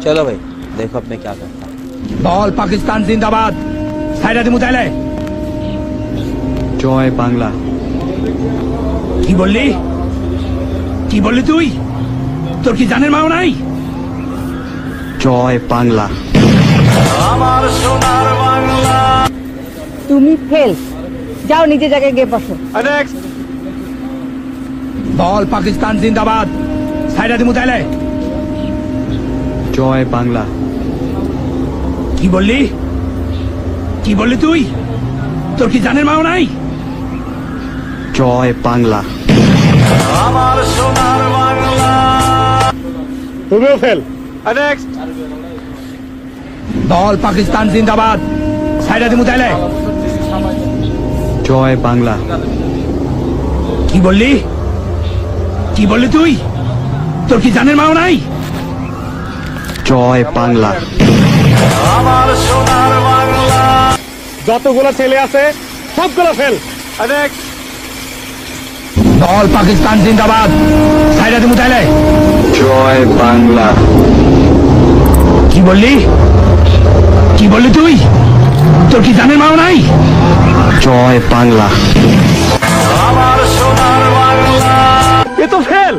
चलो भाई देखो अब मैं क्या करता हूँ। বল পাকিস্তান জিন্দাবাদ সাইরা দিমু তাইলে জয় বাংলা। কি বললি তুই তোর কি জানের মাও নাই জয় বাংলা। তুমি ফেল, যাও নিজে জায়গায় গিয়ে বসো। বল পাকিস্তান জিন্দাবাদ সাইরা দিমু তাইলে জয় বাংলা। কি বললি তুই তোর কি জানের মাও নাই জয় বাংলা। তুমিও ফেল। বল পাকিস্তান জিন্দাবাদ সাইরা দিমু তাইলে জয় বাংলা। কি বললি তুই তোর কি জানের মাও নাই জয় বাংলা। যতগুলো ছেলে আছে সবগুলো ফেল। বল পাকিস্তান জিন্দাবাদ সাইরা দিমু তাইলে জয় বাংলা। কি বললি তুই তোর কি জানের মাও নাই জয় বাংলা। এ তো ফেল।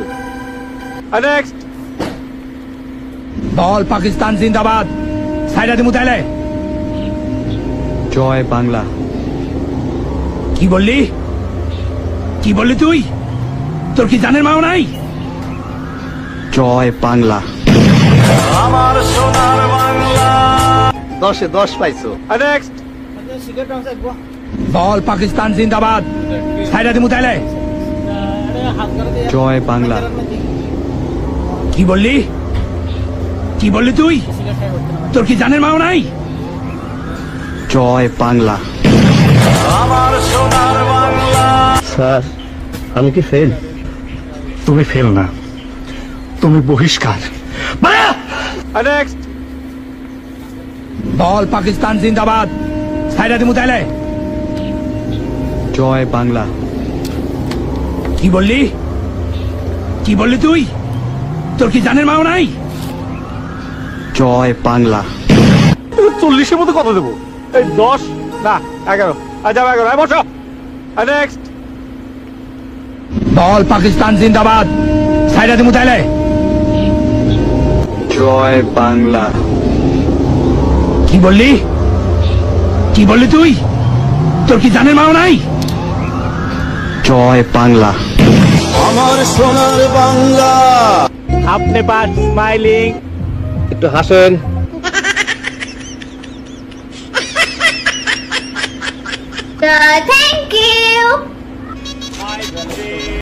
বল পাকিস্তান জিন্দাবাদ সাইরা দিমু তাইলে জয় বাংলা। কি বললি তুই তোর কি জানের মাও নাই জয় বাংলা। 10 এ 10 পাইছো। বল পাকিস্তান জিন্দাবাদ সাইরা দিমু তাইলে জয় বাংলা। কি বললি তুই তোর কি জানের মাও নাই জয় বাংলা। স্যার আমি কি ফেল? তুমি ফেল না, তুমি বহিষ্কার। বল পাকিস্তান জিন্দাবাদ সাইরা দিমু তাইলে জয় বাংলা। কি বললি তুই তোর কি জানের মাও নাই জয় বাংলা। 40-এর মধ্যে কত দেবো? এই 10 না 11। যাও 11। বসো। নেক্সট। বল পাকিস্তান জিন্দাবাদ সাইরা দিমু তাইলে জয় বাংলা। কি বললি তুই তোর কি জানের মাও নাই জয় বাংলা। আমার সোনার বাংলা। আপনি পাস স্মাইলিং। একটু হাসেন। Thank you.